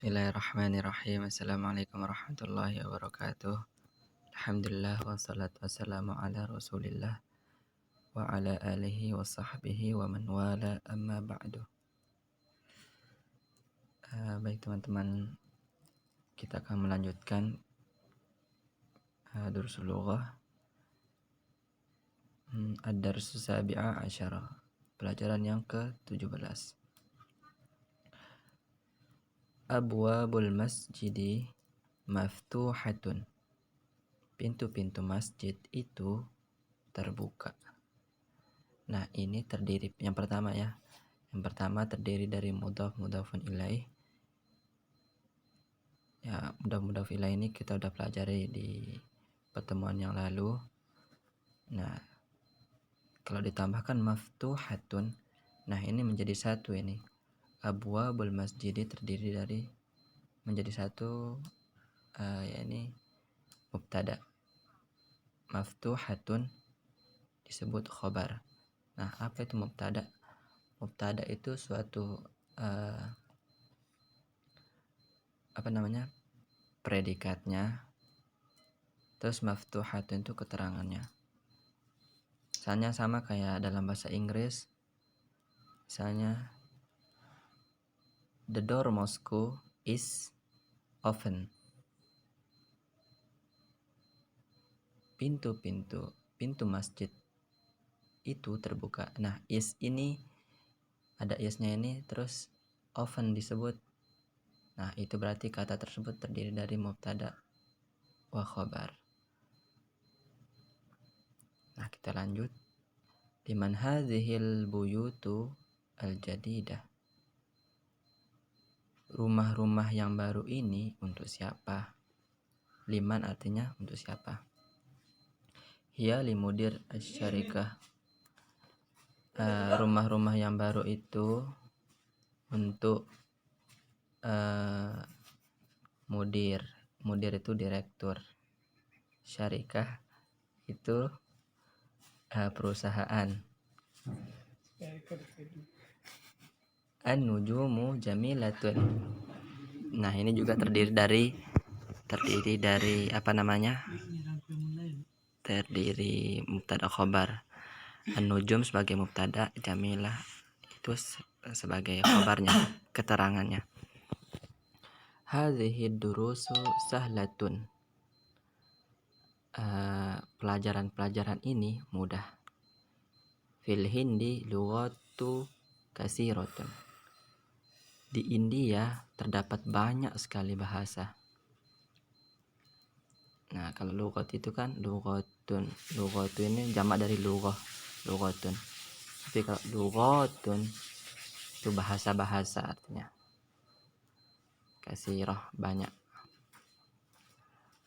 Bismillahirrahmanirrahim. Assalamualaikum warahmatullahi wabarakatuh. Alhamdulillah wassalatu wassalamu ala Rasulillah wa ala alihi wa sahbihi wa man wala amma ba'du. Baik teman-teman, kita akan melanjutkan Dursul Lughah Ad-Darsu Sabi'a Asyara, pelajaran yang ke-17. Abwabul masjidi maftuhatun. Pintu-pintu masjid itu terbuka. Nah, ini terdiri yang pertama ya. Yang pertama terdiri dari mudhaf/mudhafun ilaih. Ya, mudhaf ilaih ini kita udah pelajari di pertemuan yang lalu. Nah, kalau ditambahkan maftuhatun, nah ini menjadi satu ini. Abwabul masjidi terdiri dari menjadi satu, ya ini mubtada. Maftuhatun disebut khobar. Nah, apa itu mubtada? Mubtada itu suatu predikatnya. Terus maftuhatun itu keterangannya. Misalnya sama kayak dalam bahasa Inggris. Misalnya the door mosque is open. Pintu masjid itu terbuka. Nah, is ini ada isnya ini, terus open disebut. Nah, itu berarti kata tersebut terdiri dari mubtada wa khobar. Nah, kita lanjut. Liman hadhil buyutu al-jadidah. Rumah-rumah yang baru ini untuk siapa? Liman artinya untuk siapa? Hiya limudir asy-syarikah. Rumah-rumah yang baru itu untuk mudir. Mudir itu direktur. Syarikah itu perusahaan. An-nujumu jamilatun. Nah, ini juga terdiri dari apa namanya? Terdiri mubtada khobar. An-nujum sebagai mubtada, jamilah itu sebagai khobarnya, keterangannya. Hadhihi durusu sahlatun. Pelajaran-pelajaran ini mudah. Fil hindi lughatu kasiratun. Di India terdapat banyak sekali bahasa. Nah, kalau lughat itu kan lughatun. Lughatun ini jamak dari lughah, lughatun. Tapi kalau lughatun itu bahasa-bahasa artinya. Kasirah, banyak.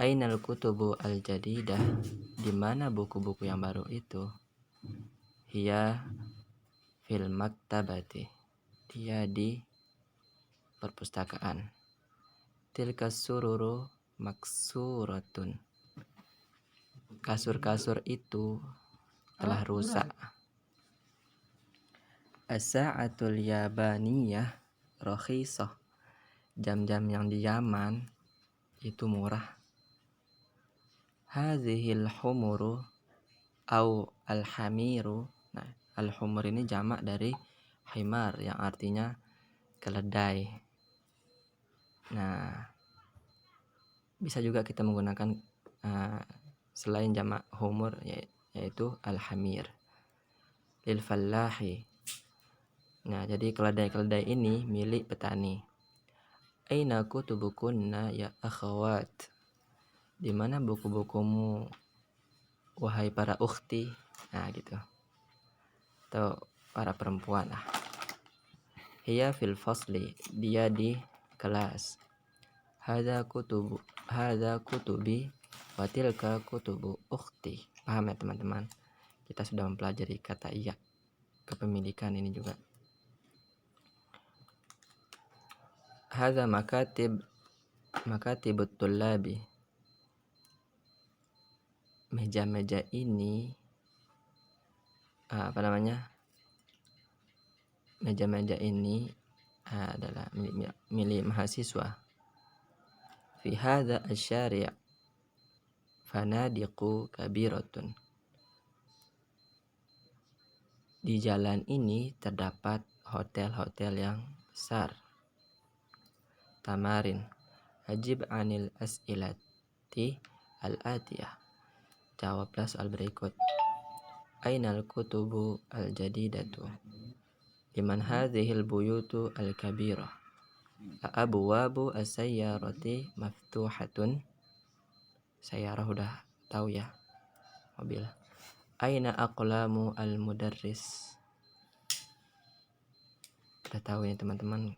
Ainal kutubu al-jadidah. Di mana buku-buku yang baru itu? Hiya fil maktabati. Dia di perpustakaan. Tilka sururu maksuratun. Kasur-kasur itu telah rusak. As-sa'atul yabaniyah rakhisah. Jam-jam yang di Yaman itu murah. Hadhil humuru au al-hamiru. Nah, al-humur ini jamak dari himar yang artinya keledai. Nah, bisa juga kita menggunakan selain jamak humur yaitu al-hamir. Lil fallahi. Nah, jadi keledai-keledai ini milik petani. Aina kutubukunna ya akhawat. Di mana buku-bukumu wahai para ukhti? Nah, gitu. Atau para perempuan lah. Hiya fil fasli. Dia di kelas. Hadza kutubi wa tilka kutubu ukhti. Paham ya teman-teman? Kita sudah mempelajari kata iya, kepemilikan ini juga. Hadza makatibut tullabi. Meja-meja ini meja-meja ini adalah milik mahasiswa. Fi hadza asy-syari' fanadiqu kabiratun. Di jalan ini terdapat hotel-hotel yang besar. Tamarin. Ajib anil as'ilati al-atiyah. Jawablah soal berikut. Ainal kutubu al-jadidatu? Liman hadhil buyutu al-kabirah? Abwabu as-sayyarati maftuhatun? Sayyarah udah tahu ya, mobil. Aina aqlamu al-mudarris? Udah tahu ya teman-teman,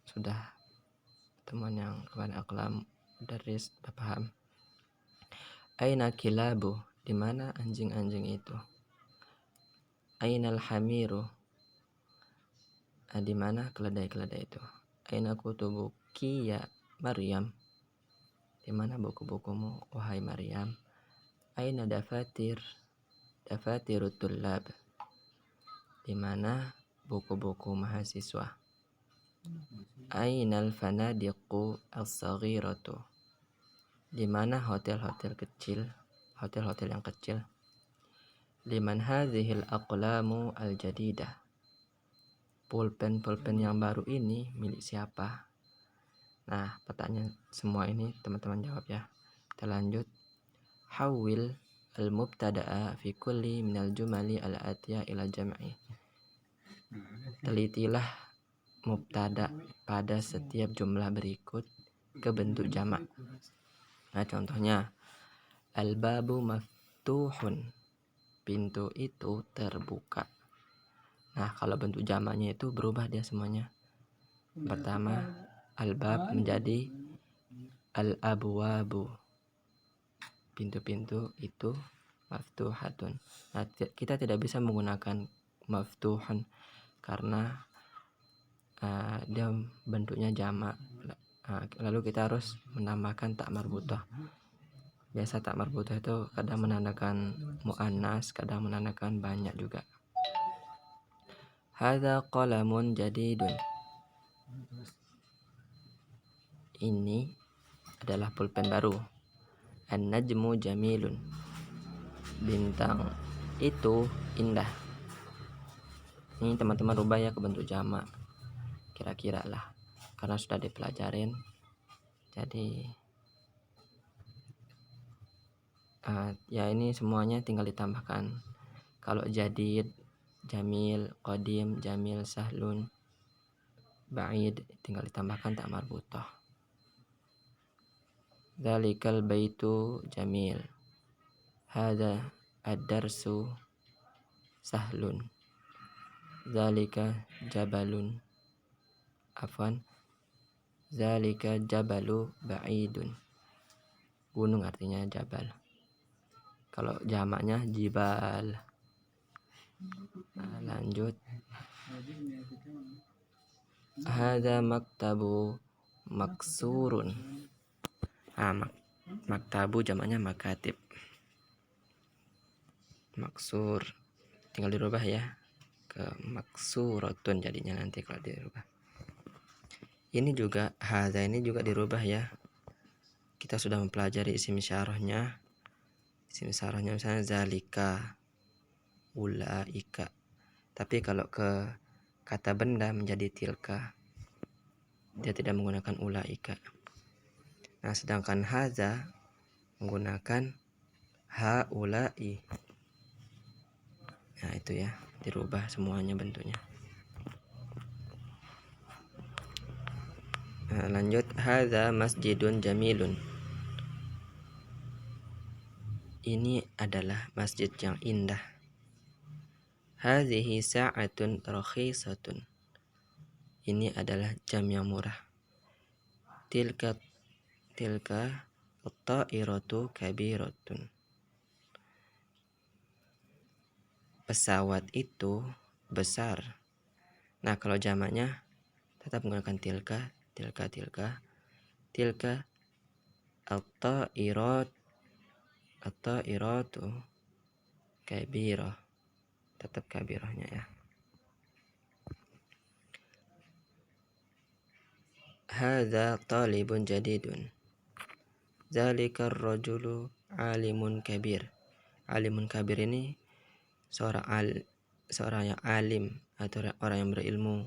sudah teman yang kemarin aqlam mudarris udah paham. Aina kilabu? Di mana anjing-anjing itu? Ainal hamiru? Di mana keledai-keledai itu? Aina kutubuki ya Maryam? Di mana buku-bukumu wahai Maryam? Aina dafatirut tullab? Di mana buku-buku mahasiswa? Ainal fanadiqu as-saghiratu? Di mana hotel-hotel kecil, hotel-hotel yang kecil? Liman hadhil aqlamu al-jadidah? Pulpen-pulpen yang baru ini milik siapa? Nah, pertanyaan semua ini teman-teman jawab ya. Kita lanjut. Hawil al-mubtada'a fi kulli minal jumali al-atiyah ila jam'i. Telitilah mubtada pada setiap jumlah berikut ke bentuk jamak. Nah, contohnya al-babu maftuhun. Pintu itu terbuka. Nah, kalau bentuk jamaknya itu berubah dia semuanya. Pertama, al-bab menjadi al-abwabu. Pintu-pintu itu maftuhatun. Nah, kita tidak bisa menggunakan maftuhun karena dia bentuknya jamak. Lalu kita harus menambahkan tak marbutah. Biasa tak marbutah itu kadang menandakan muannas, kadang menandakan banyak juga. Hadza qalamun jadidun. Ini adalah pulpen baru. An-najmu jamilun. Bintang itu indah. Ini teman-teman rubah ya ke bentuk jamak. Kira-kira lah. Karena sudah dipelajarin. Jadi ya ini semuanya tinggal ditambahkan. Kalau jadid, jamil, qadim, jamil, sahlun, ba'id, tinggal ditambahkan tak marbutah. Dzalikal baitu jamil. Hadza ad-darsu sahlun. Dzalika jabalun. Afwan. Dzalika jabalu ba'idun. Gunung artinya jabal. Kalau jamaknya jibal. Nah, lanjut. Hadza maktabu maksurun. Maktabu jamaknya makatib. Maksur tinggal dirubah ya ke maksuratun jadinya nanti kalau dirubah. Ini juga hadza ini juga dirubah ya. Kita sudah mempelajari isim isyarahnya. Isim isyarahnya misalnya zalika, ulaika. Tapi kalau ke kata benda menjadi tilka, dia tidak menggunakan ulaika. Nah, sedangkan hadza menggunakan haulai. Nah, itu ya, dirubah semuanya bentuknya. Nah, lanjut. Hadza masjidun jamilun. Ini adalah masjid yang indah. Hadhihi sa'atun rakhisatun. Ini adalah jam yang murah. Tilka at-ta'iratu kabiratun. Pesawat itu besar. Nah, kalau jamaknya tetap menggunakan tilka at-ta'iratu kabirah. Tetap kabirahnya ya. hadza talibun jadidun. Zalikar rajulu alimun kabir. Alimun kabir ini seorang yang alim atau orang yang berilmu,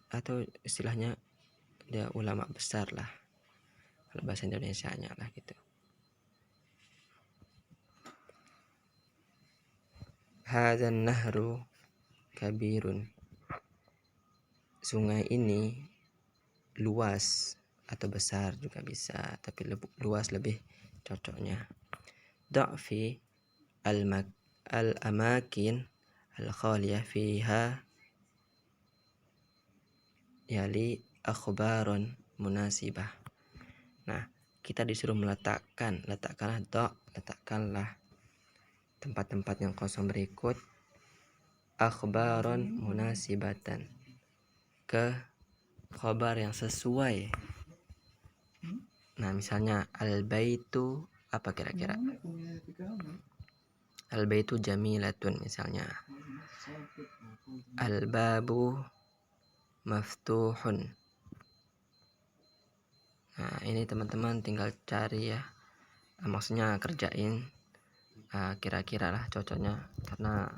atau istilahnya dia ulama besar lah kalau bahasa Indonesianya lah gitu. Hadzan nahru kabirun. Sungai ini luas atau besar juga bisa, tapi luas lebih cocoknya. Da'fi al-amakin al-khaliyah fiha yali akhbarun munasibah. Nah, kita disuruh letakkanlah tempat-tempat yang kosong berikut akhbarun munasibatan, ke khabar yang sesuai. Nah, misalnya al-baitu, apa kira-kira? Al-baitu jamilatun misalnya. Al-babu maftuhun. Nah, ini teman-teman tinggal cari ya. Maksudnya kerjain kira-kira lah cocoknya, karena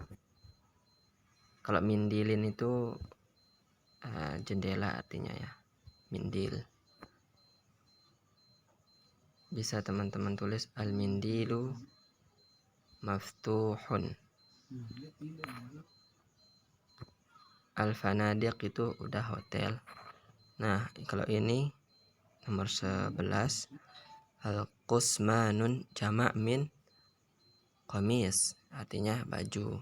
kalau mindilin itu jendela artinya ya, mindil. Bisa teman-teman tulis al-mindilu maftuhun. Al-fanadiq itu udah hotel. Nah, kalau ini nomor 11 al-qusmanun jama' min qamis, artinya baju.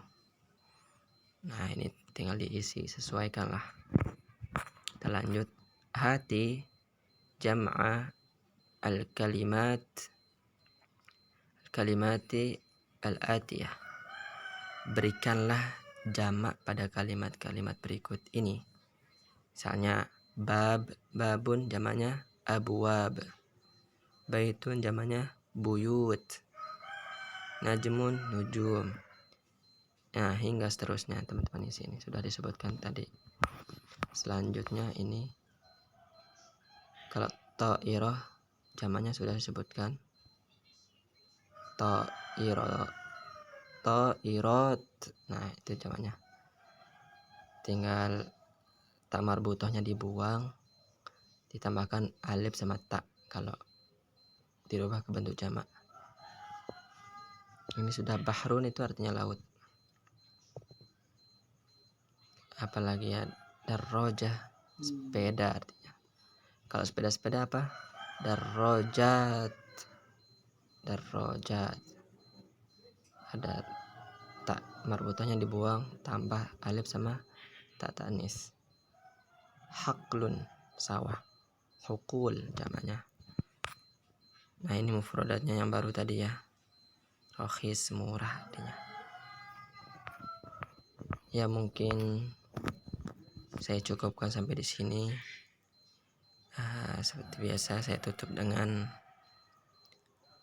Nah, ini tinggal diisi, sesuaikan lah. Kita lanjut. Hati jam'a kalimati al-atiyah. Berikanlah jamak pada kalimat-kalimat berikut ini. Misalnya babun jamaknya abwab, baitun jamaknya buyut, najmun nujum. Nah, hingga seterusnya teman-teman. Di sini sudah disebutkan tadi. Selanjutnya ini kalau ta'irah jamaknya sudah disebutkan, ta'irat. Nah, itu jamaknya. Tinggal tak marbutohnya dibuang, ditambahkan alif sama tak kalau dirubah ke bentuk jamak. Ini sudah bahrun, itu artinya laut. Apalagi ya, darrojah, sepeda artinya. Kalau sepeda-sepeda apa? Darrojat. Ada tak marbutohnya dibuang, tambah alif sama tak tanis. Haklun, sawah. Hukul jamaknya. Nah, ini mufradatnya yang baru tadi ya. Rohis, murah artinya. Ya, mungkin saya cukupkan sampai di sini. Seperti biasa saya tutup dengan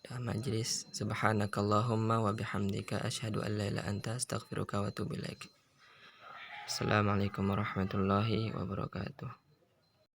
doa majlis. Subhanakallahumma wa bihamdika asyhadu an la ilaha illa anta astaghfiruka wa atubu ilaik. Assalamualaikum warahmatullahi wabarakatuh.